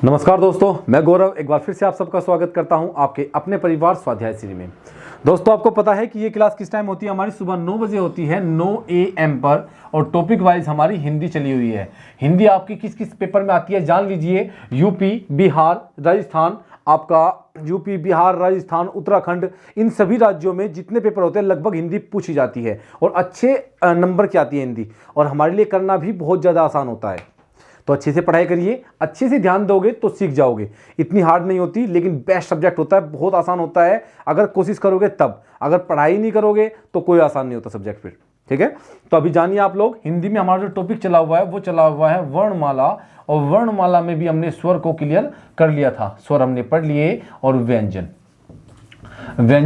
नमस्कार दोस्तों, मैं गौरव एक बार फिर से आप सबका स्वागत करता हूं आपके अपने परिवार स्वाध्याय श्री में। दोस्तों, आपको पता है कि ये क्लास किस टाइम होती है? हमारी सुबह 9 बजे होती है, 9 AM पर, और टॉपिक वाइज हमारी हिंदी चली हुई है। हिंदी आपकी किस किस पेपर में आती है जान लीजिए। यूपी, बिहार, राजस्थान, आपका यूपी, बिहार, राजस्थान, उत्तराखंड, इन सभी राज्यों में जितने पेपर होते हैं लगभग हिंदी पूछी जाती है और अच्छे नंबर की आती है हिंदी, और हमारे लिए करना भी बहुत ज़्यादा आसान होता है। तो अच्छे से पढ़ाई करिए, अच्छे से ध्यान दोगे तो सीख जाओगे। इतनी हार्ड नहीं होती, लेकिन बेस्ट सब्जेक्ट होता है, बहुत आसान होता है अगर कोशिश करोगे तब। अगर पढ़ाई नहीं करोगे तो कोई आसान नहीं होता सब्जेक्ट फिर। ठीक है, तो अभी जानिए आप लोग, हिंदी में हमारा जो टॉपिक चला हुआ है वो चला हुआ है वर्णमाला, और वर्णमाला में भी हमने स्वर को क्लियर कर लिया था। स्वर हमने पढ़ लिए, और व्यंजन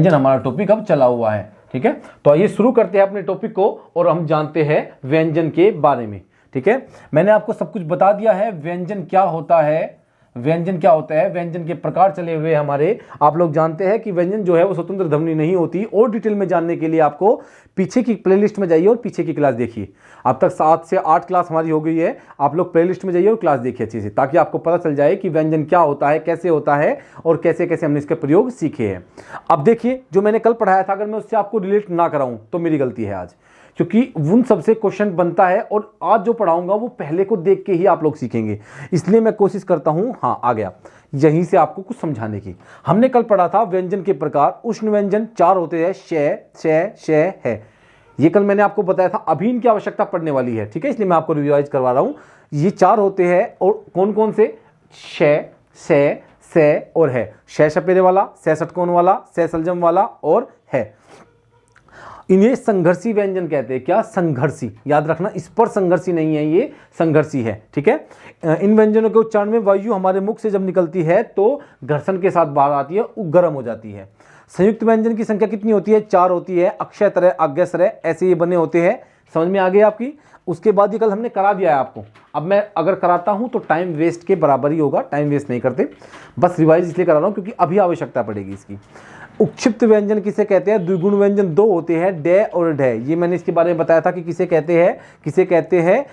हमारा टॉपिक अब चला हुआ है। ठीक है, तो आइए शुरू करते हैं अपने टॉपिक को, और हम जानते हैं व्यंजन के बारे में। ठीक है, मैंने आपको सब कुछ बता दिया है। व्यंजन क्या होता है, व्यंजन के प्रकार चले हुए हमारे। आप लोग जानते हैं कि व्यंजन जो है वो स्वतंत्र ध्वनि नहीं होती। और डिटेल में जानने के लिए आपको पीछे की प्लेलिस्ट में जाइए और पीछे की क्लास देखिए। अब तक 7 से 8 क्लास हमारी हो गई है। आप लोग प्लेलिस्ट में जाइए और क्लास देखिए अच्छे से, ताकि आपको पता चल जाए कि व्यंजन क्या होता है, कैसे होता है, और कैसे कैसे हमने इसके प्रयोग सीखे हैं। अब देखिए, जो मैंने कल पढ़ाया था, अगर मैं उससे आपको रिलेट ना कराऊं तो मेरी गलती है आज, क्योंकि उन सबसे क्वेश्चन बनता है, और आज जो पढ़ाऊंगा वो पहले को देख के ही आप लोग सीखेंगे। इसलिए मैं कोशिश करता हूं, हाँ आ गया, यहीं से आपको कुछ समझाने की। हमने कल पढ़ा था व्यंजन के प्रकार। उष्ण व्यंजन 4 होते हैं, श, है। ये कल मैंने आपको बताया था। अभी इनकी आवश्यकता पड़ने वाली है, ठीक है, इसलिए मैं आपको रिवाइज करवा रहा हूं। ये 4 होते हैं, और कौन कौन से? श, से और है। श सपेरे वाला, से षटकोण वाला, से सलजम वाला, और है। इन्हें संघर्षी व्यंजन कहते हैं। क्या? संघर्षी। याद रखना, इस पर संघर्षी नहीं है, ये संघर्षी है। ठीक है, इन व्यंजनों के उच्चारण में वायु हमारे मुख से जब निकलती है तो घर्षण के साथ बाहर आती है, गर्म हो जाती है। संयुक्त व्यंजन की संख्या कितनी होती है? 4 होती है। अक्षय तरह, आज्ञाश्रय, ऐसे ये बने होते हैं। समझ में आ गई आपकी? उसके बाद ये कल हमने करा दिया है आपको। अब मैं अगर कराता हूं तो टाइम वेस्ट के बराबर ही होगा, टाइम वेस्ट नहीं करते, बस रिवाइज इसलिए करा रहा हूं क्योंकि अभी आवश्यकता पड़ेगी इसकी। उक्षिप्त व्यंजन किसे कहते हैं? द्विगुण व्यंजन 2 होते हैं, डे और ढे। ये मैंने इसके बारे में बताया था कि किसे कहते हैं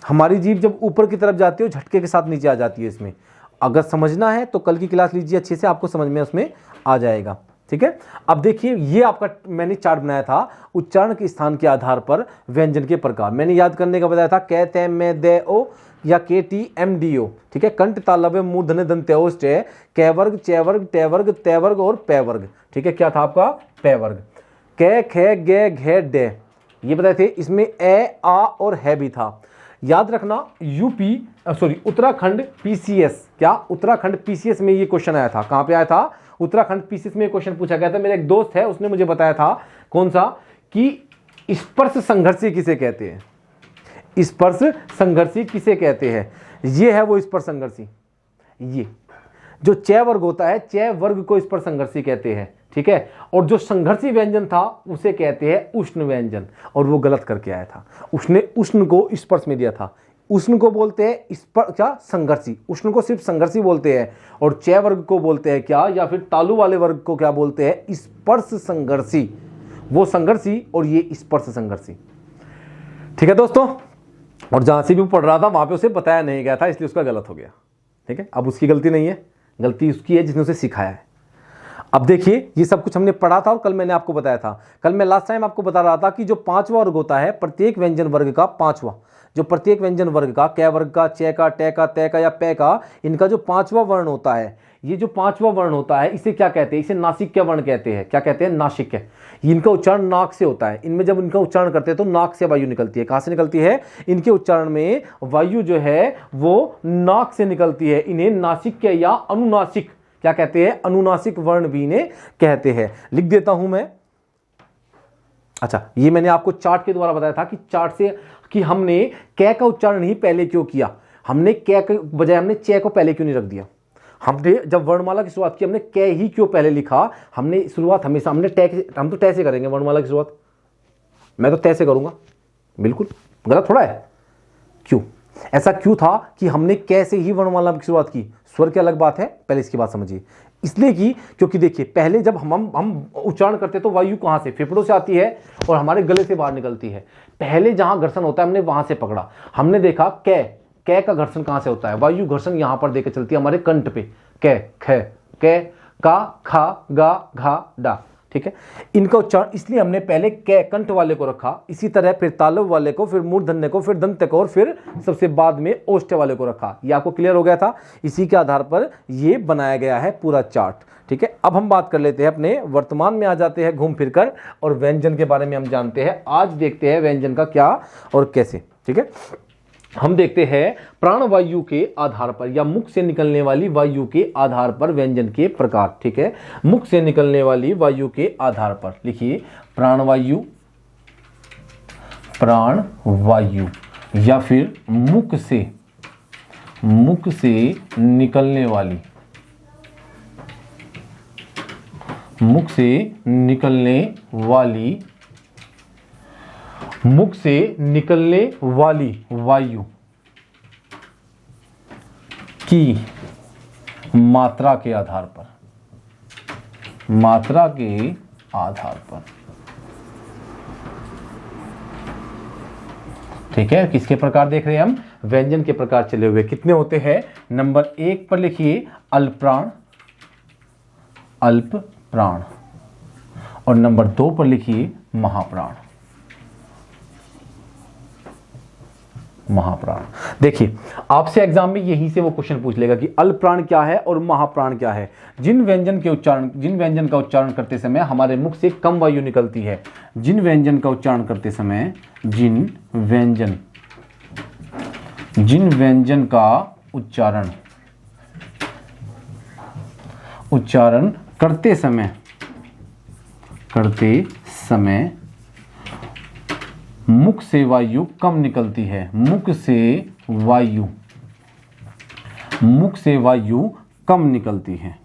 हमारी जीभ जब ऊपर की तरफ जाती है झटके के साथ नीचे आ जाती है। इसमें अगर समझना है तो कल की क्लास लीजिए अच्छे से, आपको समझ में उसमें आ जाएगा। ठीक है, अब देखिए, ये आपका मैंने चार्ट बनाया था उच्चारण के स्थान के आधार पर व्यंजन के प्रकार। मैंने याद करने का बताया था, कै, तै, मैं, दे, ओ, या KTMDO। ठीक है, कंठ तालव्य मूर्धन्य दंत्योष्ट है, कै वर्ग, चे वर्ग, टे वर्ग, ते वर्ग और पै वर्ग। ठीक है, क्या था आपका? पै वर्ग। कै, खे, गे, घे, डे, ये बताए थे। इसमें ए, आ और है भी था। याद रखना, उत्तराखंड PCS, क्या उत्तराखंड PCS में ये क्वेश्चन आया था। कहां पे आया था? उत्तराखंड PCS में क्वेश्चन पूछा गया था। मेरा एक दोस्त है, उसने मुझे बताया था, कौन सा, कि स्पर्श संघर्षी किसे कहते हैं। स्पर्श संघर्षी किसे कहते हैं? ये है वो स्पर्श संघर्षी। ये जो च वर्ग होता है, च वर्ग को स्पर्श संघर्षी कहते हैं। ठीक है, और जो संघर्षी व्यंजन था उसे कहते हैं उष्ण व्यंजन, और वो गलत करके आया था। उसने उष्ण को स्पर्श में दिया था। उष्ण को बोलते हैं क्या? संघर्षी। उष्ण को सिर्फ संघर्षी बोलते हैं, और च वर्ग को बोलते हैं क्या, या फिर तालु वाले वर्ग को क्या बोलते हैं? स्पर्श संघर्षी। वो संघर्षी और ये स्पर्श संघर्षी। ठीक है दोस्तों, और जहां से भी पढ़ रहा था वहां पे उसे बताया नहीं गया था, इसलिए उसका गलत हो गया। ठीक है, अब उसकी गलती नहीं है, गलती उसकी है जिसने उसे सिखाया है। अब देखिए, ये सब कुछ हमने पढ़ा था और कल मैंने आपको बताया था। कल मैं लास्ट टाइम आपको बता रहा था कि जो 5वां वर्ग होता है, प्रत्येक व्यंजन वर्ग का 5वां, जो प्रत्येक व्यंजन वर्ग का, कै वर्ग का, चे का, टे का, तै का या पै का, इनका जो 5वां वर्ण होता है, ये जो 5वां वर्ण होता है, इसे क्या कहते हैं? इसे नासिक्य वर्ण कहते हैं। क्या कहते हैं? नासिक्य। इनका उच्चारण नाक से होता है। इनमें जब इनका उच्चारण करते हैं तो नाक से वायु निकलती है। कहां से निकलती है? इनके उच्चारण में वायु जो है वो नाक से निकलती है। इन्हें नासिक्य या अनुनासिक क्या कहते हैं? अनुनासिक वर्ण भी इन्हें कहते हैं। लिख देता हूं मैं। अच्छा, ये मैंने आपको चार्ट के द्वारा बताया था कि चार्ट से कि हमने कै का उच्चारण ही पहले क्यों किया। हमने कै के बजाय हमने चे को पहले क्यों नहीं रख दिया। हमने जब वर्णमाला की शुरुआत की हमने कै ही क्यों पहले लिखा। हमने शुरुआत हमेशा हमने हम तो तैसे करेंगे वर्णमाला की शुरुआत। मैं तो तैसे करूंगा, बिल्कुल गलत थोड़ा है। क्यों ऐसा क्यों था कि हमने कैसे ही वर्णमाला की शुरुआत की? स्वर की अलग बात है, पहले इसकी बात समझिए। इसलिए कि क्योंकि देखिए पहले जब हम उच्चारण करते तो वायु कहाँ से, फेफड़ों से आती है और हमारे गले से बाहर निकलती है। पहले जहां घर्षण होता है हमने वहां से पकड़ा, हमने देखा कै का घर्षण कहां से होता है, वायु घर्षण यहां पर देकर चलती है हमारे कंठ पे, कै ख कै का खा गा घा डा, ठीक है। इनका उच्चारण इसलिए हमने पहले कै कंठ वाले को रखा, इसी तरह फिर तालव वाले को, फिर मूर्धन्य को, फिर दंत को और फिर सबसे बाद में ओष्ठ वाले को रखा। ये आपको क्लियर हो गया था। इसी के आधार पर ये बनाया गया है पूरा चार्ट, ठीक है। अब हम बात कर लेते हैं अपने वर्तमान में आ जाते हैं घूम फिरकर और व्यंजन के बारे में हम जानते हैं। आज देखते हैं व्यंजन का क्या और कैसे, ठीक है। हम देखते हैं प्राणवायु के आधार पर या मुख से निकलने वाली वायु के आधार पर व्यंजन के प्रकार, ठीक है। मुख से निकलने वाली वायु के आधार पर लिखिए प्राणवायु, प्राणवायु या फिर मुख से निकलने वाली, मुख से निकलने वाली वायु की मात्रा के आधार पर, ठीक है। किसके प्रकार देख रहे हैं हम, व्यंजन के प्रकार चले हुए। कितने होते हैं, नंबर 1 पर लिखिए अल्पप्राण, और नंबर 2 पर लिखिए महाप्राण। देखिए आपसे एग्जाम में यहीं से वो क्वेश्चन पूछ लेगा कि अल्पप्राण क्या है और महाप्राण क्या है। जिन व्यंजन का उच्चारण करते समय हमारे मुख से कम वायु निकलती है, जिन व्यंजन का उच्चारण करते समय, जिन व्यंजन का उच्चारण करते समय मुख से वायु कम निकलती है, मुख से वायु कम निकलती है,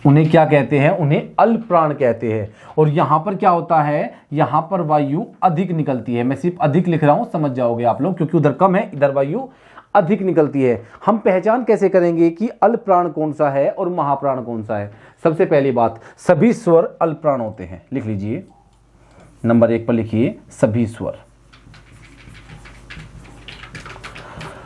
उन्हें क्या कहते हैं, उन्हें अल्पप्राण कहते हैं। और यहां पर क्या होता है, यहां पर वायु अधिक निकलती है। मैं सिर्फ अधिक लिख रहा हूं, समझ जाओगे आप लोग, क्योंकि उधर कम है, इधर वायु अधिक निकलती है। हम पहचान कैसे करेंगे कि अल्पप्राण कौन सा है और महाप्राण कौन सा है। सबसे पहली बात, सभी स्वर अल्पप्राण होते हैं। लिख लीजिए, नंबर 1 पर लिखिए सभी स्वर।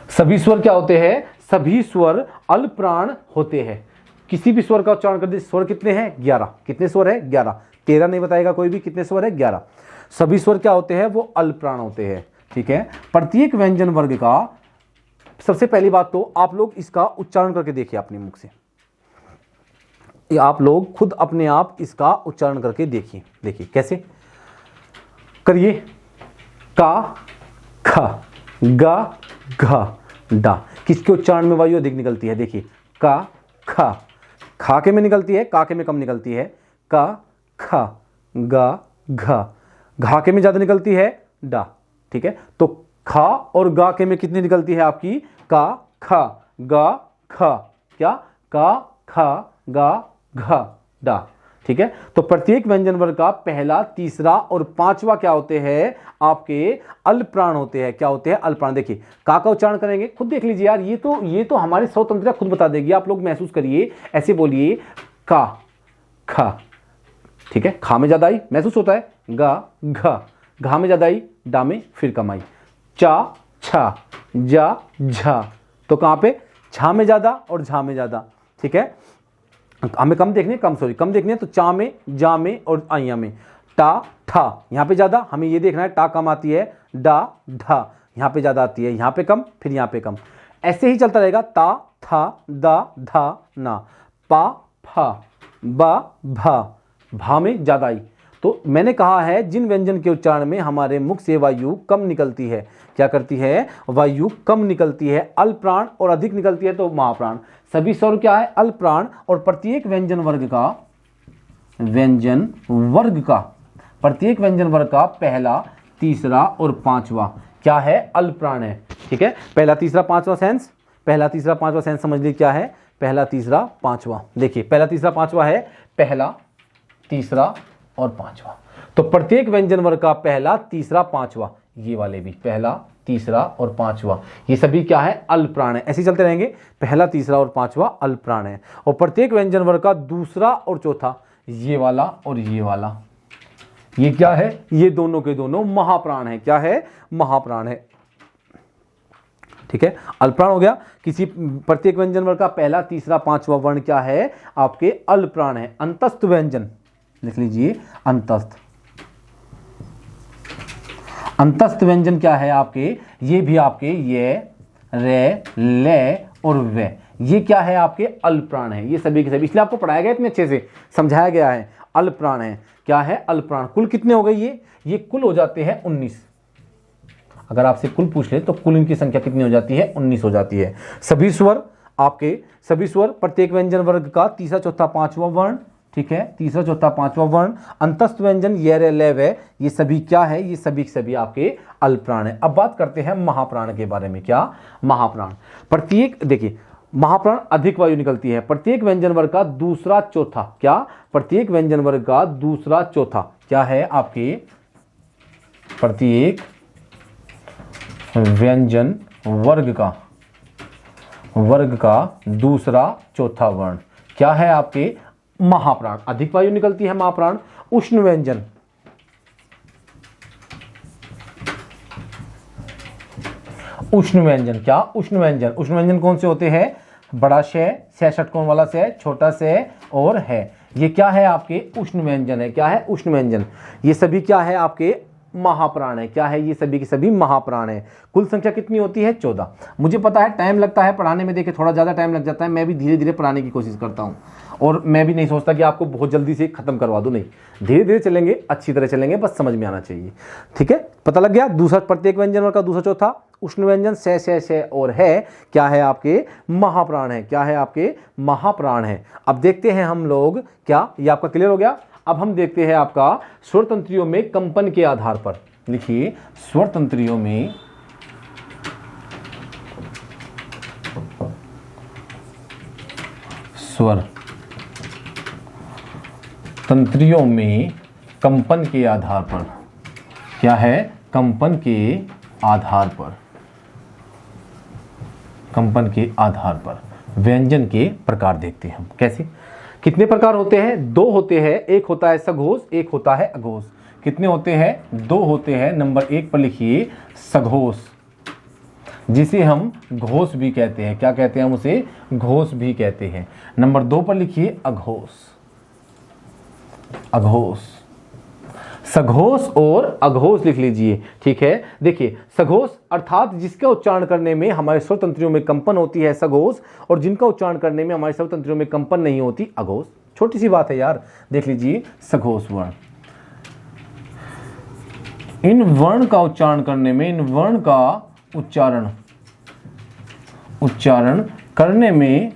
सभी स्वर क्या होते हैं, सभी स्वर अल्पप्राण होते हैं। किसी भी स्वर का उच्चारण कर दीजिए। स्वर कितने हैं, 11। कितने स्वर है, 11। 13 नहीं बताएगा कोई भी, कितने स्वर है, 11। सभी स्वर क्या होते हैं, वो अल्पप्राण होते हैं, ठीक है। प्रत्येक व्यंजन वर्ग का, सबसे पहली बात तो आप लोग इसका उच्चारण करके देखिए अपने मुख से, आप लोग खुद अपने आप इसका उच्चारण करके देखिए। देखिए कैसे करिए, का खा गा घा डा। किसके उच्चारण में वायु अधिक निकलती है, देखिए का खा, खा के में निकलती है, का के में कम निकलती है। का खा गा घा, घा के में ज्यादा निकलती है, डा, ठीक है। तो खा और गा के में कितनी निकलती है आपकी, का खा गा खा, क्या का खा गा घा डा, ठीक है। तो प्रत्येक व्यंजन वर्ग का पहला, तीसरा और पांचवा क्या होते हैं, आपके अल्पप्राण होते हैं। क्या होते हैं, अल्पप्राण। देखिए का उच्चारण करेंगे, खुद देख लीजिए यार, ये तो हमारी स्वतंत्रता खुद बता देगी। आप लोग महसूस करिए, ऐसे बोलिए का खा, ठीक है। खा में ज्यादा आई, महसूस होता है, गा घा, घा में ज्यादा आई, डा में फिर कम आई, चा छा जा झा, तो कहां पे, छा में ज्यादा और झा में ज्यादा, ठीक है। हमें कम देखने, कम देखने, तो चा में, जा में और आइया में। टा ठा यहां पे ज्यादा, हमें ये देखना है, टा कम आती है, डा ढा यहां पे ज्यादा आती है, यहां पे कम, फिर यहां पे कम, ऐसे ही चलता रहेगा। ता था दा धा ना, पा फा बा भा, भा में ज्यादा आई। तो मैंने कहा है जिन व्यंजन के उच्चारण में हमारे मुख से वायु कम निकलती है, क्या करती है, वायु कम निकलती है, अल्पप्राण, और अधिक निकलती है तो महाप्राण। सभी स्वर क्या है, अल्पप्राण, और प्रत्येक व्यंजन वर्ग का पहला, तीसरा और पांचवा क्या है, अल्पप्राण है, ठीक है। पहला तीसरा पांचवा सेंस, समझ लीजिए क्या है, पहला तीसरा पांचवा। देखिए पहला तीसरा पांचवा है, पहला तीसरा और पांचवा। तो प्रत्येक व्यंजन वर्ग का पहला, तीसरा, पांचवा, ये वाले भी, पहला, तीसरा और पांचवा, ये सभी क्या है? अल्प प्राण है। ऐसे ही चलते रहेंगे, पहला, तीसरा और पांचवा अल्प प्राण है। और प्रत्येक व्यंजन वर्ग का दूसरा और चौथा, ये वाला और ये वाला, ये क्या है? ये दोनों के दोनों महाप्राण है। क्या है? महाप्राण है। ठीक है, अल्पप्राण हो गया। किसी प्रत्येक व्यंजन वर्ग का पहला, तीसरा, पांचवा वर्ण क्या है? आपके अल्पप्राण है। अंतस्थ व्यंजन लिख लीजिए, अंतस्थ। अंतस्थ व्यंजन क्या है आपके? ये भी आपके ये, रे, ले और वे, ये क्या है? आपके अल्पप्राण है। ये सभी के सभी, इसलिए आपको पढ़ाया गया, इतने अच्छे से समझाया गया है। अल्पप्राण है। क्या है? अल्पप्राण। कुल कितने हो गए ये कुल हो जाते हैं 19। अगर आपसे कुल पूछ ले तो कुल इनकी संख्या कितनी हो जाती है? 19 हो जाती है। सभी स्वर आपके, सभी स्वर प्रत्येक व्यंजन वर्ग का तीसरा, चौथा, पांचवा वर्ण, ठीक है, तीसरा, चौथा, पांचवा वर्ण, अंतस्थ व्यंजन ये, रे, ले, वे, ये सभी क्या है? ये सभी सभी आपके अल्पप्राण है। अब बात करते हैं महाप्राण के बारे में। क्या? महाप्राण। प्रत्येक, देखिए, महाप्राण अधिक वायु निकलती है। प्रत्येक व्यंजन वर्ग का दूसरा, चौथा, क्या? प्रत्येक व्यंजन वर्ग का दूसरा, चौथा क्या है आपके? प्रत्येक व्यंजन वर्ग का दूसरा, चौथा वर्ण क्या है आपके? महाप्राण। अधिक वायु निकलती है महाप्राण। उष्ण व्यंजन, उष्ण व्यंजन, क्या? उष्ण व्यंजन। उष्ण व्यंजन कौन से होते हैं? बड़ा से षटकोण वाला से, छोटा से और है, ये क्या है आपके? उष्ण व्यंजन है। क्या है? उष्ण व्यंजन। ये सभी क्या है आपके? महाप्राण है। क्या है? ये सभी के सभी महाप्राण है। कुल संख्या कितनी होती है? 14। मुझे पता है टाइम लगता है पढ़ाने में, देखिए थोड़ा ज़्यादा टाइम लग जाता है, मैं भी धीरे धीरे पढ़ाने की कोशिश करता हूँ, और मैं भी नहीं सोचता कि आपको बहुत जल्दी से खत्म करवा दूँ, नहीं, धीरे धीरे चलेंगे, अच्छी तरह चलेंगे, बस समझ में आना चाहिए। ठीक है, पता लग गया? दूसरा, प्रत्येक व्यंजन वर्ग का दूसरा, चौथा, उष्ण व्यंजन से और है, क्या है आपके? महाप्राण है। क्या है आपके? महाप्राण है। अब देखते हैं हम लोग, क्या ये आपका क्लियर हो गया? अब हम देखते हैं आपका स्वर तंत्रियों में कंपन के आधार पर। लिखिए, स्वर तंत्रियों में कंपन के आधार पर। क्या है? कंपन के आधार पर, कंपन के आधार पर व्यंजन के प्रकार देखते हैं हम। कैसे? कितने प्रकार होते हैं? 2 होते हैं। एक होता है सघोष, एक होता है अघोष। कितने होते हैं? 2 होते हैं। नंबर 1 पर लिखिए सघोष, जिसे हम घोष भी कहते हैं। क्या कहते हैं हम उसे? घोष भी कहते हैं। नंबर 2 पर लिखिए अघोष, अघोष, सघोष और अघोष लिख लीजिए। ठीक है, देखिए सघोष अर्थात जिसका उच्चारण करने में हमारे स्वर तंत्रियों में कंपन होती है सघोष, और जिनका उच्चारण करने में हमारे स्वर तंत्रियों में कंपन नहीं होती अघोष। छोटी सी बात है यार, देख लीजिए सघोष वर्ण। इन वर्ण का उच्चारण करने में, इन वर्ण का उच्चारण करने में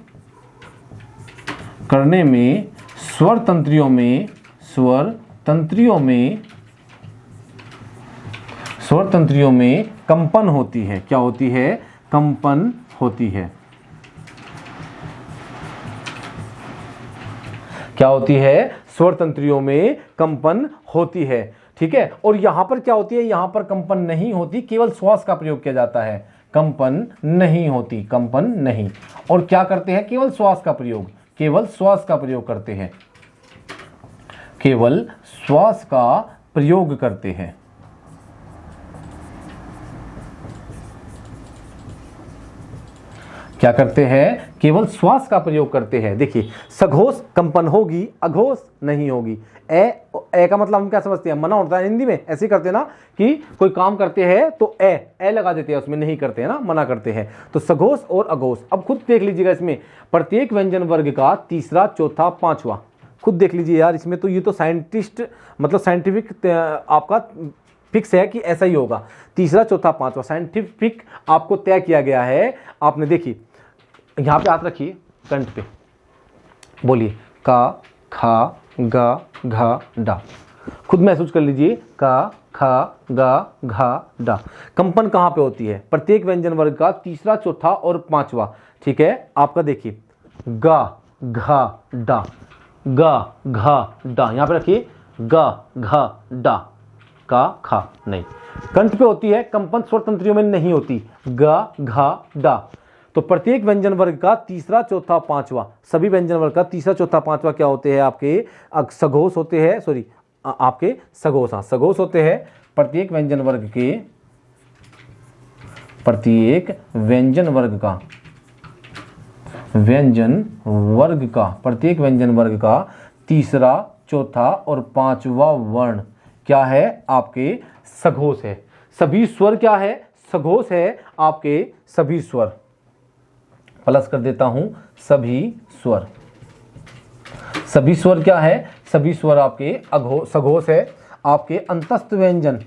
स्वर तंत्रियों में कंपन होती है। क्या होती है? कंपन होती है। क्या होती है? स्वर तंत्रियों में कंपन होती है। ठीक है, और यहां पर क्या होती है? यहां पर कंपन नहीं होती, केवल श्वास का प्रयोग किया जाता है। कंपन नहीं होती, कंपन नहीं। और क्या करते हैं? केवल श्वास का प्रयोग, केवल श्वास का प्रयोग करते हैं, केवल श्वास का प्रयोग करते हैं। क्या करते हैं? केवल श्वास का प्रयोग करते हैं। देखिए सघोष कंपन होगी, अघोष नहीं होगी। ए का मतलब हम क्या समझते हैं? मना होता है हिंदी में, ऐसे ही करते हैं ना कि कोई काम करते हैं तो ए लगा देते हैं, उसमें नहीं करते हैं ना, मना करते हैं। तो सघोष और अघोष। अब खुद देख लीजिएगा, इसमें प्रत्येक व्यंजन वर्ग का तीसरा, चौथा, पांचवा, खुद देख लीजिए यार, इसमें तो ये तो साइंटिस्ट मतलब साइंटिफिक आपका फिक्स है कि ऐसा ही होगा। तीसरा, चौथा, पांचवा साइंटिफिक आपको तय किया गया है। आपने देखिए यहां पे हाथ रखिए कंठ पे, बोलिए का, खा, गा, घा, डा। खुद महसूस कर लीजिए, का, खा, गा, घा, डा। कंपन कहां पे होती है? प्रत्येक व्यंजन वर्ग का तीसरा, चौथा और पांचवा। ठीक है, आपका देखिए गा, घा, डा, गा, घा, डा, यहां पे रखिए गा, घा, डा। का खा नहीं। कंठ पे होती है, कंपन स्वर तंत्रियों में नहीं होती। ग घ डा। तो प्रत्येक व्यंजन वर्ग का तीसरा चौथा पांचवा, सभी व्यंजन वर्ग का तीसरा चौथा पांचवा क्या होते हैं आपके सघोष होते हैं, सॉरी आपके सघोष, हाँ सघोष होते हैं। प्रत्येक व्यंजन वर्ग के, प्रत्येक व्यंजन वर्ग का, व्यंजन वर्ग का, प्रत्येक व्यंजन वर्ग का तीसरा चौथा और पांचवा वर्ण क्या है आपके सघोष है। सभी स्वर क्या है सघोष है आपके, सभी स्वर, प्लस कर देता हूं, सभी स्वर, सभी स्वर क्या है, सभी स्वर आपके सघोष है। आपके अंतस्थ व्यंजन,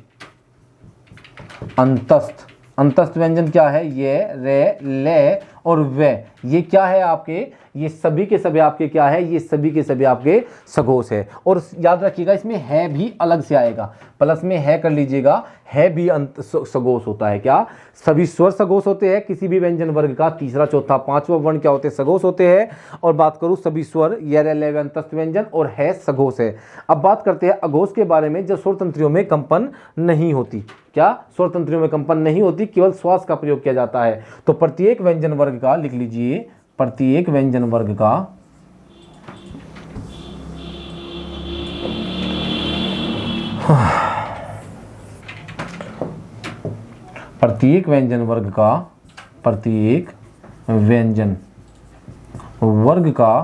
अंतस्थ, अंतस्थ व्यंजन क्या है, ये रे ले और वे, ये क्या है आपके, ये सभी के सभी आपके क्या है, ये सभी के सभी आपके सघोष है। और याद रखिएगा इसमें है भी अलग से आएगा, प्लस में है कर लीजिएगा, है भी सघोष होता है। क्या सभी स्वर सघोष होते हैं, किसी भी व्यंजन वर्ग का तीसरा चौथा पांचवा वर्ण क्या होते हैं सघोष होते हैं। और बात करूं सभी स्वर ये रे ले वे अंतस्थ व्यंजन और है सघोष है। अब बात करते हैं अघोष के बारे में, जब स्वर तंत्रियों में कंपन नहीं होती। क्या स्वर तंत्रियों में कंपन नहीं होती, केवल श्वास का प्रयोग किया जाता है। तो प्रत्येक व्यंजन वर्ग का लिख लीजिए, प्रत्येक व्यंजन वर्ग का प्रत्येक व्यंजन वर्ग का, प्रत्येक व्यंजन वर्ग का,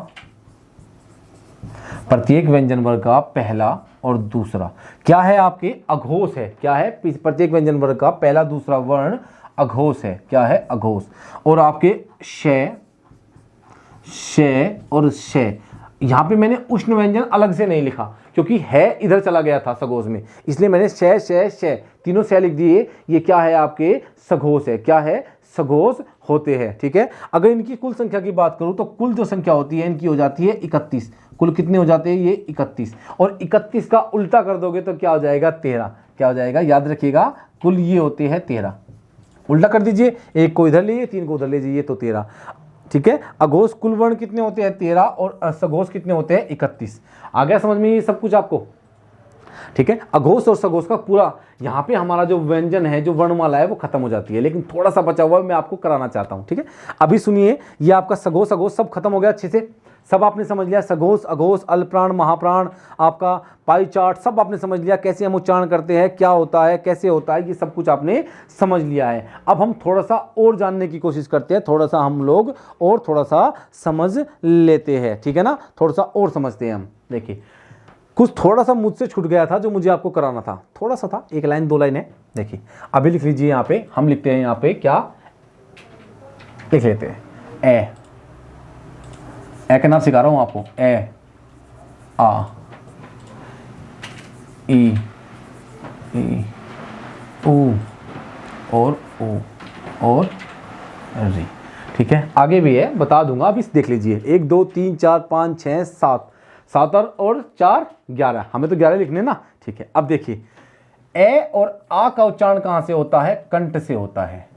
प्रत्येक व्यंजन वर्ग का पहला और दूसरा क्या है आपके अघोष है। क्या है प्रत्येक व्यंजन वर्ग का पहला दूसरा वर्ण अघोष है। क्या है अघोष। और आपके शय, शय और शय, यहां पे मैंने उष्ण व्यंजन अलग से नहीं लिखा क्योंकि है इधर चला गया था सघोष में, इसलिए मैंने शय शय शय तीनों शय लिख दिए। ये क्या है आपके सघोष है। क्या है सघोष होते हैं। ठीक है, अगर इनकी कुल संख्या की बात करूं तो कुल जो संख्या होती है इनकी हो जाती है 31। कुल कितने हो जाते हैं ये 31, और 31 का उल्टा कर दोगे तो क्या हो जाएगा 13। क्या हो जाएगा याद रखिएगा, कुल ये होते हैं 13, उल्टा कर दीजिए, एक को इधर लीजिए 3 को उधर ले जाइए तो 13। ठीक है, अघोष कुल वर्ण कितने होते हैं 13 और सघोष कितने होते हैं 31। आ गया समझ में ये सब कुछ आपको। ठीक है, अघोष और सघोष का पूरा यहाँ पे हमारा जो व्यंजन है, जो वर्णमाला है वो खत्म हो जाती है, लेकिन थोड़ा सा बचा हुआ मैं आपको कराना चाहता हूँ। ठीक है, अभी सुनिए, ये आपका सघोष अघोष सब खत्म हो गया अच्छे से, सब आपने समझ लिया। सघोष अघोष अल्पप्राण महाप्राण आपका पाई चार्ट सब आपने समझ लिया, कैसे हम उच्चारण करते हैं, क्या होता है, कैसे होता है, ये सब कुछ आपने समझ लिया है। अब हम थोड़ा सा और जानने की कोशिश करते हैं, थोड़ा सा हम लोग और थोड़ा सा समझ लेते हैं। ठीक है ना, थोड़ा सा और समझते हैं हम। देखिए कुछ थोड़ा सा मुझसे छूट गया था जो मुझे आपको कराना था, थोड़ा सा था, 1 लाइन 2 लाइन है। देखिए अभी लिख लीजिए, यहाँ पे हम लिखते हैं, यहाँ पे क्या लिख लेते हैं, ए के नाम सिखा रहा हूं आपको, ए आ ई ई ऊ और ओ और री। ठीक है, आगे भी है बता दूंगा, अभी देख लीजिए। 1 2 3 4 5 6 7, 7 और 4 11, हमें तो 11 लिखने ना। ठीक है, अब देखिए ए और आ का उच्चारण कहां से होता है, कंठ से होता है।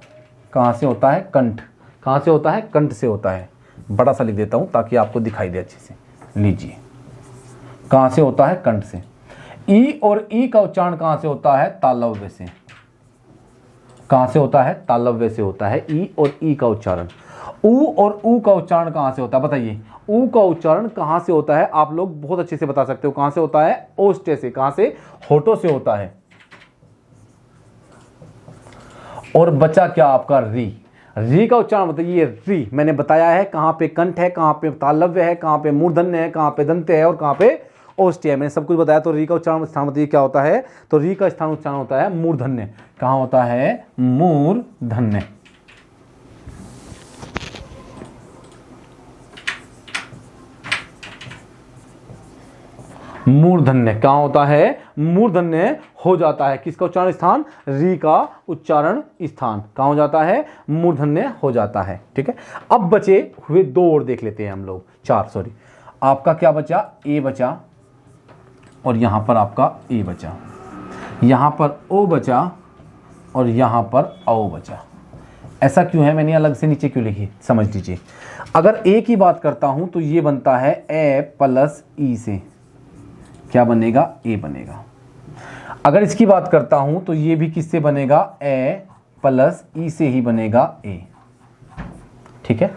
कहां से होता है, कंठ। कहां से होता है, कंठ से होता है। बड़ा सा लिख देता हूं ताकि आपको दिखाई दे अच्छे से। लीजिए कहां से होता है, कंठ से। ई और ई का उच्चारण कहां से होता है, तालव्य से। कहां से होता है, तालव्य से होता है ई और ई का उच्चारण। ऊ और ऊ का उच्चारण कहां से होता है, बताइए ऊ का उच्चारण कहां से होता है, आप लोग बहुत अच्छे से बता सकते हो कहां से होता है, ओष्ठ से। कहां से, होठों से होता है। और बचा क्या आपका री। री का उच्चारण बताइए, री मैंने बताया है कहां पे कंठ है, कहां पे तालव्य है, कहां पे मूर्धन्य है, कहां पे दंत है और कहां पे ओष्ठ है, मैंने सब कुछ बताया। तो री का उच्चारण स्थान बताइए क्या होता है, तो री का स्थान उच्चारण होता है मूर्धन्य। कहां होता है, मूर्धन्य। मूर्धन्य कहां होता है, मूर्धन्य हो जाता है। किसका उच्चारण स्थान, री का उच्चारण स्थान कहां हो जाता है, मूर्धन्य हो जाता है। ठीक है, अब बचे हुए 2 और देख लेते हैं हम लोग, 4 सॉरी। आपका क्या बचा, ए बचा और यहां पर आपका ए बचा, यहां पर ओ बचा और यहां पर औ बचा। ऐसा क्यों है, मैंने अलग से नीचे क्यों लिखी, समझ लीजिए। अगर ए की बात करता हूं तो ये बनता है ए प्लस ई से, क्या बनेगा, ए बनेगा। अगर इसकी बात करता हूं तो ये भी किससे बनेगा, ए प्लस ई से ही बनेगा ए। ठीक है,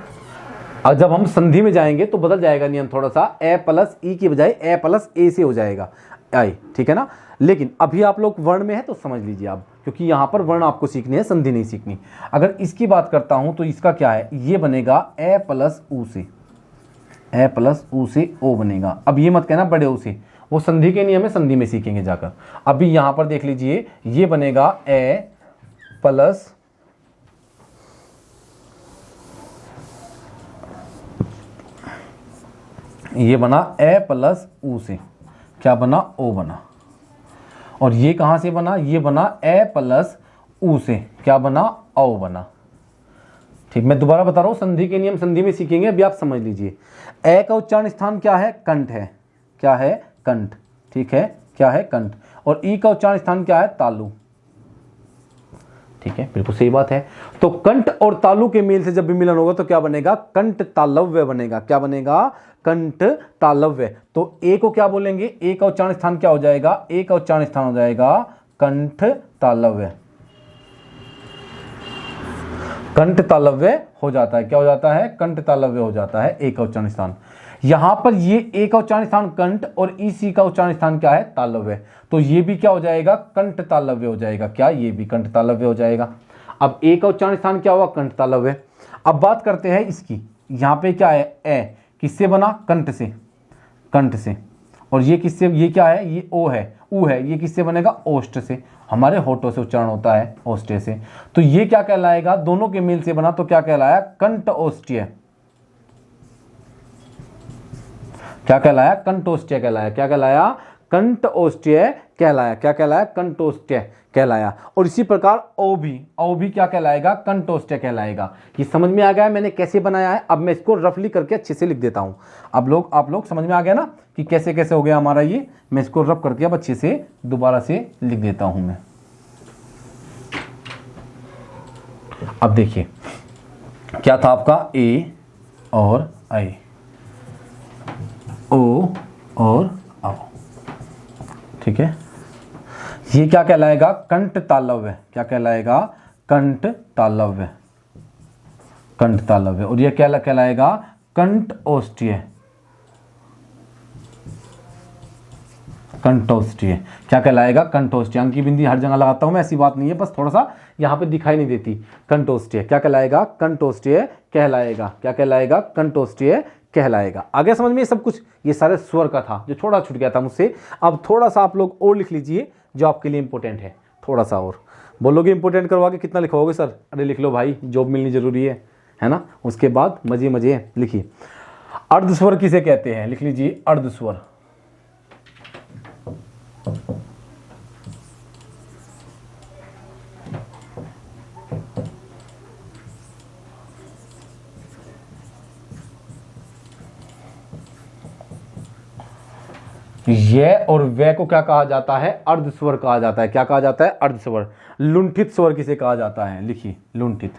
अब जब हम संधि में जाएंगे तो बदल जाएगा नियम थोड़ा सा, ए प्लस ई की बजाय ए प्लस ए से हो जाएगा आई। ठीक है ना, लेकिन अभी आप लोग वर्ण में है तो समझ लीजिए आप, क्योंकि यहां पर वर्ण आपको सीखनी है, संधि नहीं सीखनी। अगर इसकी बात करता हूं तो इसका क्या है, ये बनेगा ए प्लस ऊ से, ए प्लस ऊ से ओ बनेगा। अब ये मत कहना बड़े ऊ से, वो संधि के नियम है, संधि में सीखेंगे जाकर। अभी यहां पर देख लीजिए, ये बनेगा ए प्लस ये बना ए प्लस ऊ से, क्या बना, ओ बना। और ये कहां से बना, ये बना ए प्लस ऊ से, क्या बना, ओ बना। ठीक, मैं दोबारा बता रहा हूं, संधि के नियम संधि में सीखेंगे, अभी आप समझ लीजिए। ए का उच्चारण स्थान क्या है, कंठ है, क्या है, कंठ। ठीक है, क्या है, कंठ। और ई का उच्चारण स्थान क्या है, तालु। ठीक है, बिल्कुल सही बात है। तो कंठ और तालु के मेल से जब भी मिलन होगा तो क्या बनेगा, कंठ तालव्य बनेगा। क्या बनेगा, कंठ तालव्य। तो ए को क्या बोलेंगे, ए का उच्चारण स्थान क्या हो जाएगा, ए का उच्चारण स्थान हो जाएगा कंठ तालव्य। कंठ तालव्य हो जाता है, क्या हो जाता है, कंठ तालव्य हो जाता है ए का उच्चारण स्थान। यहां पर ये ए का उच्चारण स्थान कंठ और ई सी का उच्चारण स्थान क्या है, तालव्य। तो ये भी क्या हो जाएगा, कंठ तालव्य हो जाएगा। क्या, ये भी कंठ तालव्य हो जाएगा। अब ए का उच्चारण स्थान क्या हुआ, कंठ तालव्य। अब बात करते हैं इसकी, यहां पे क्या है, ए किससे बना, कंठ से, कंठ से। और ये किससे, ये क्या है, ये ओ है, ऊ है, ये किससे बनेगा, ओष्ठ से। हमारे होठों से उच्चारण होता है, ओष्ठ्य से। तो ये क्या कहलाएगा, दोनों के मेल से बना तो क्या कहलाया, कंठ ओष्ठ्य। क्या कहलाया, कंठोष्ठ्य कहलाया। क्या कहलाया, कंठोष्ठ्य कहलाया। क्या कहलाया, कंठोष्ठ्य कहलाया। और इसी प्रकार ओ भी क्या कहलाएगा, कंठोष्ठ्य कहलाएगा। ये समझ में आ गया है मैंने कैसे बनाया है। अब मैं इसको रफली करके अच्छे से लिख देता हूं। आप लोग समझ में आ गया ना कि कैसे कैसे हो गया हमारा ये। मैं इसको रफ करके अब अच्छे से दोबारा से लिख देता हूं मैं। अब देखिए क्या था आपका, ए और आई, ओ और आओ। ठीक है, ये क्या कहलाएगा, कंठ तालव्य। क्या कहलाएगा, कंठ तालव्य, कंठ तालव्य। और ये क्या कहलाएगा, कंठ ओष्ठ्य, कंठोष्ठ्य। क्या कहलाएगा, कंठोष्ठ्य। अंक की बिंदी हर जगह लगाता हूं मैं, ऐसी बात नहीं है, बस थोड़ा सा यहां पे दिखाई नहीं देती। कंठोष्ठ्य क्या कहलाएगा, कंठोष्ठ्य कहलाएगा। क्या कहलाएगा, कंठोष्ठ्य कहलाएगा। आगे समझ में ये सब कुछ, ये सारे स्वर का था जो थोड़ा छूट गया था मुझसे। अब थोड़ा सा आप लोग और लिख लीजिए जो आपके लिए इंपॉर्टेंट है, थोड़ा सा और बोलोगे। इंपॉर्टेंट करवा के कितना लिखवाओगे सर, अरे लिख लो भाई, जॉब मिलनी जरूरी है ना। उसके बाद मजे लिखिए। अर्धस्वर किसे कहते हैं, लिख लीजिए, अर्धस्वर। ये और वे को क्या कहा जाता है, अर्धस्वर कहा जाता है। क्या कहा जाता है, अर्धस्वर। लुंठित स्वर किसे कहा जाता है, लिखिए, लुंठित।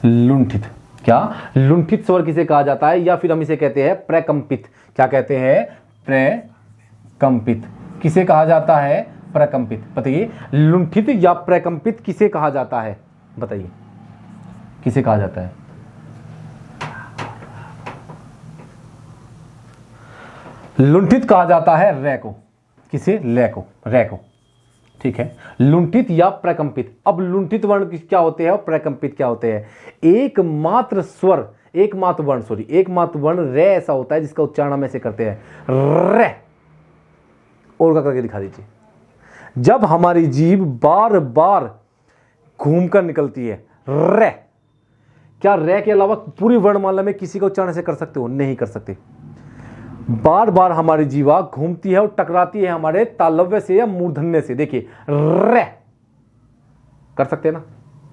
लुंठित, क्या, लुंठित स्वर किसे कहा जाता है, या फिर हम इसे कहते हैं प्रकंपित। क्या कहते हैं, प्रकंपित। किसे कहा जाता है, प्रकंपित। बताइए, लुंठित या प्रकंपित किसे कहा जाता है, बताइए किसे कहा जाता है। लुंठित कहा जाता है रे को। किसे, ले को, रे को। ठीक है, लुंठित या प्रकंपित। अब लुंठित वर्ण क्या होते हैं और प्रकंपित क्या होते हैं। एकमात्र स्वर, एकमात्र वर्ण रे ऐसा होता है जिसका उच्चारण हम ऐसे करते हैं, रे। और का करके दिखा दीजिए। जब हमारी जीभ बार बार घूमकर निकलती है, रे। क्या रे के अलावा पूरी वर्णमाला में किसी का उच्चारण ऐसे कर सकते हो, नहीं कर सकते। बार बार हमारी जीवा घूमती है और टकराती है हमारे तालव्य से या मूर्धन्य से। देखिए, रे कर सकते हैं ना,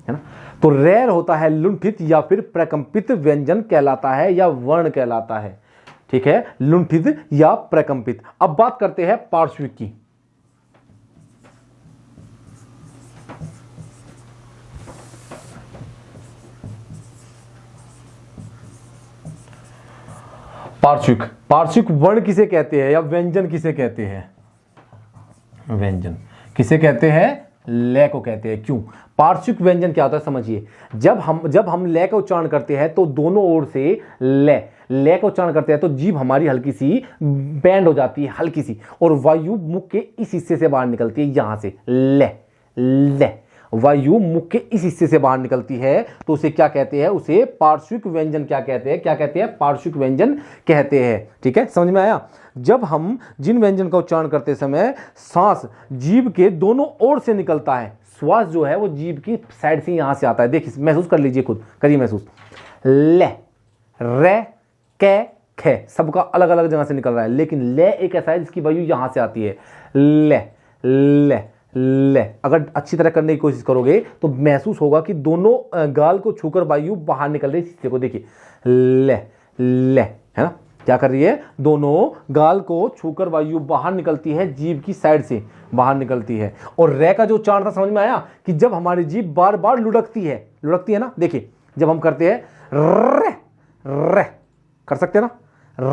है ना। तो रे होता है लुंठित या फिर प्रकंपित व्यंजन कहलाता है या वर्ण कहलाता है। ठीक है, लुंठित या प्रकंपित। अब बात करते हैं पार्श्विक की। पार्श्विक वर्ण किसे कहते हैं या व्यंजन किसे कहते हैं। व्यंजन किसे कहते हैं? ले को कहते हैं। क्यों? पार्श्विक व्यंजन क्या होता है समझिए। जब हम ले का उच्चारण करते हैं तो दोनों ओर से ले का उच्चारण करते हैं तो जीभ हमारी हल्की सी बैंड हो जाती है, हल्की सी, और वायु मुख के इस हिस्से से बाहर निकलती है, यहां से ले वायु मुख के इस हिस्से से बाहर निकलती है, तो उसे क्या कहते हैं? उसे पार्श्विक व्यंजन क्या कहते हैं? क्या कहते हैं? पार्श्विक व्यंजन कहते हैं। ठीक है, समझ में आया? जब हम जिन व्यंजन का उच्चारण करते समय सांस जीभ के दोनों ओर से निकलता है, श्वास जो है वो जीभ की साइड से यहां से आता है। देखिए, महसूस कर लीजिए, खुद करिए महसूस। ले, रे, कै, खे, सबका अलग अलग जगह से निकल रहा है, लेकिन ले एक ऐसा है जिसकी वायु यहां से आती है। ले। अगर अच्छी तरह करने की कोशिश करोगे तो महसूस होगा कि दोनों गाल को छूकर वायु बाहर निकल रही है। हिस्से को देखिए, ले, है ना? क्या कर रही है? दोनों गाल को छूकर वायु बाहर निकलती है, जीभ की साइड से बाहर निकलती है। और रे का जो उच्चारण था, समझ में आया कि जब हमारी जीभ बार बार लुढ़कती है ना, देखिए जब हम करते हैं रे, कर सकते हैं ना,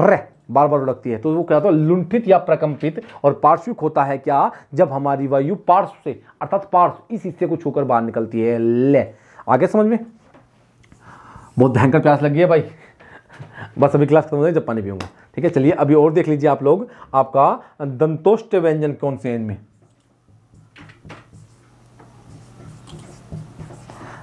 रे बार बार लुढ़कती है, तो वो क्या होता है? लुंठित या प्रकंपित। और पार्श्विक होता है क्या? जब हमारी वायु पार्श्व से, अर्थात पार्श्व इस हिस्से को छूकर बाहर निकलती है। ले, आगे समझ में? बहुत भयंकर प्यास लगी है भाई। बस अभी क्लास खत्म हो जाए जब पानी पीऊंगा। ठीक है, चलिए अभी और देख लीजिए आप लोग, आपका दंतोष्ट व्यंजन कौन से हैं इनमें?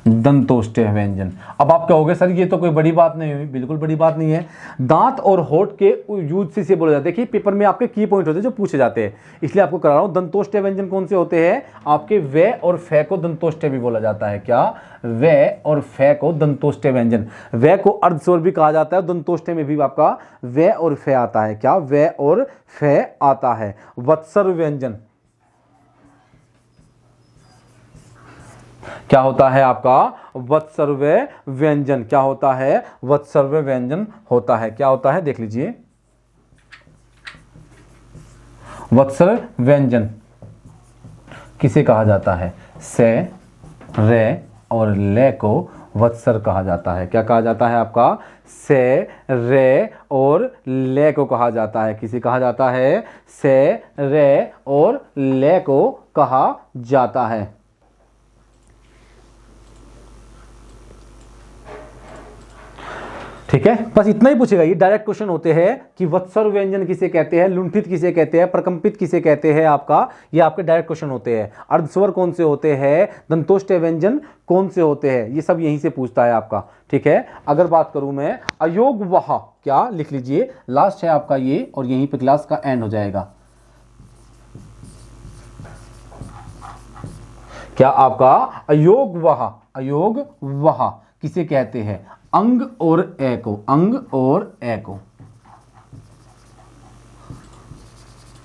दंतोष्ट व्यंजन। अब आप कहोगे सर ये तो कोई बड़ी बात नहीं हुई। बिल्कुल बड़ी बात नहीं है। दांत और होठ के यूज से बोला जाता है। देखिए पेपर में आपके की पॉइंट होते हैं जो पूछे जाते हैं, इसलिए आपको करा रहा हूं। दंतोष्ट व्यंजन कौन से होते हैं? आपके वे और फे को दंतोष्ट भी बोला जाता है। क्या? वे और फे को दंतोष्ट व्यंजन। वे को अर्ध स्वर भी कहा जाता है, दंतोष्ट में भी आपका वे और फे आता है। क्या? वे और फे आता है। वत्सर व्यंजन क्या होता है आपका? वत्सर्व व्यंजन। क्या होता है? वत्सर्व व्यंजन होता है। क्या होता है? देख लीजिए, वत्सर व्यंजन किसे कहा जाता है? से, रे और ले को वत्सर कहा जाता है। क्या कहा जाता है आपका? से, रे और ले को कहा जाता है। किसे कहा जाता है? से, रे और ले को कहा जाता है। ठीक है, बस इतना ही पूछेगा। ये डायरेक्ट क्वेश्चन होते हैं कि वत्सर व्यंजन किसे कहते हैं, लुंठित किसे कहते हैं, प्रकंपित किसे कहते हैं। आपका ये आपके डायरेक्ट क्वेश्चन होते हैं। अर्धस्वर कौन से होते हैं, दंतोष्ट व्यंजन कौन से होते हैं, ये सब यहीं से पूछता है आपका। ठीक है, अगर बात करूं मैं अयोग वहा, क्या लिख लीजिए, लास्ट है आपका ये, और यहीं पे क्लास का एंड हो जाएगा। क्या आपका अयोग वहा, अयोग वहा किसे कहते हैं? अंग और ए को, अंग और ए को।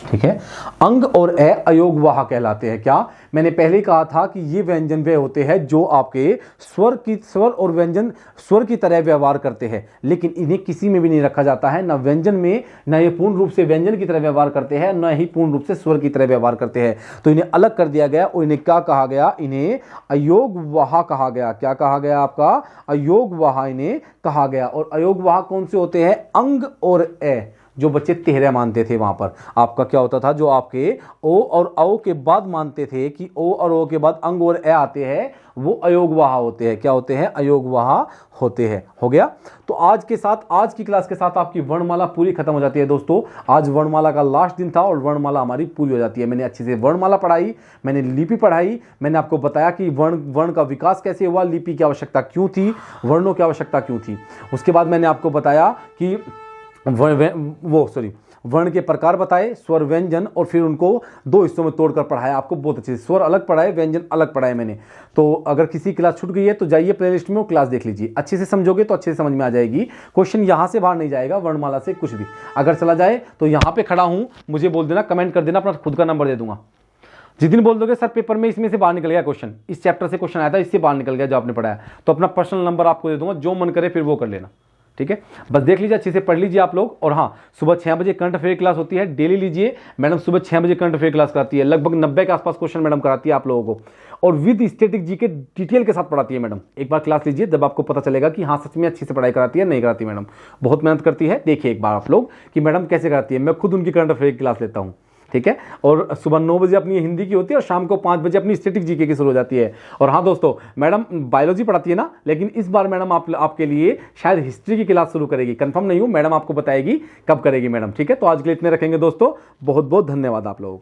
ठीक है, अंग और ए अयोगवाह कहलाते हैं। क्या मैंने पहले ही कहा था कि ये व्यंजन वे होते हैं जो आपके स्वर और व्यंजन स्वर की तरह व्यवहार करते हैं, लेकिन इन्हें किसी में भी नहीं रखा जाता है, ना व्यंजन में, ना ये पूर्ण रूप से व्यंजन की तरह व्यवहार करते हैं, ना ही पूर्ण रूप से स्वर की तरह व्यवहार करते हैं। तो इन्हें अलग कर दिया गया और इन्हें क्या कहा गया? इन्हें अयोगवाह कहा गया। क्या कहा गया आपका? अयोगवाह इन्हें कहा गया। और अयोगवाह कौन से होते हैं? अंग और ए। जो बच्चे तेहरा मानते थे वहां पर आपका क्या होता था, जो आपके ओ और औ के बाद मानते थे कि ओ और ओ के बाद अंग और ए आते हैं, वो अयोगवाह होते हैं। क्या होते हैं? अयोगवाह होते हैं। हो गया। तो आज के साथ, आज की क्लास के साथ आपकी वर्णमाला पूरी खत्म हो जाती है दोस्तों। आज वर्णमाला का लास्ट दिन था और वर्णमाला हमारी पूरी हो जाती है। मैंने अच्छे से वर्णमाला पढ़ाई, मैंने लिपि पढ़ाई, मैंने आपको बताया कि वर्ण का विकास कैसे हुआ, लिपि की आवश्यकता क्यों थी, वर्णों की आवश्यकता क्यों थी। उसके बाद मैंने आपको बताया कि वर्ण के प्रकार बताए, स्वर व्यंजन, और फिर उनको दो हिस्सों में तोड़कर पढ़ाया आपको बहुत अच्छे से। स्वर अलग पढ़ाए, व्यंजन अलग पढ़ाए मैंने। तो अगर किसी क्लास छूट गई है तो जाइए प्लेलिस्ट में वो क्लास देख लीजिए। अच्छे से समझोगे तो अच्छे से समझ में आ जाएगी। क्वेश्चन यहां से बाहर नहीं जाएगा वर्णमाला से कुछ भी। अगर चला जाए तो यहां पे खड़ा हूं, मुझे बोल देना, कमेंट कर देना, अपना खुद का नंबर दे दूंगा। जिस दिन बोल दोगे सर पेपर में इसमें से बाहर निकल गया क्वेश्चन, इस चैप्टर से क्वेश्चन आया था, इससे बाहर निकल गया जो आपने पढ़ाया, तो अपना पर्सनल नंबर आपको दे दूंगा, जो मन करे फिर वो कर लेना। ठीक है, बस देख लीजिए, अच्छे से पढ़ लीजिए आप लोग। और हाँ, सुबह 6 बजे करंट अफेयर क्लास होती है, डेली लीजिए। मैडम सुबह 6 बजे करंट अफेयर क्लास कराती है, लगभग 90 के आसपास क्वेश्चन मैडम कराती है आप लोगों को, और विद स्टैटिक जीके डिटेल के साथ पढ़ाती है मैडम। एक बार क्लास लीजिए, जब आपको पता चलेगा कि हाँ सच में अच्छी से पढ़ाई कराती है, नहीं कराती मैडम, बहुत मेहनत करती है। देखिए एक बार आप लोग कि मैडम कैसे कराती है। मैं खुद उनकी करंट अफेयर की क्लास लेता हूँ, ठीक है। और सुबह 9 बजे अपनी हिंदी की होती है और शाम को 5 बजे अपनी स्टैटिक जीके की शुरू हो जाती है। और हाँ दोस्तों, मैडम बायोलॉजी पढ़ाती है ना, लेकिन इस बार मैडम आपके लिए शायद हिस्ट्री की क्लास शुरू करेगी, कंफर्म नहीं हूं, मैडम आपको बताएगी कब करेगी मैडम, ठीक है। तो आज के लिए इतने रखेंगे दोस्तों, बहुत बहुत धन्यवाद आप लोगों का।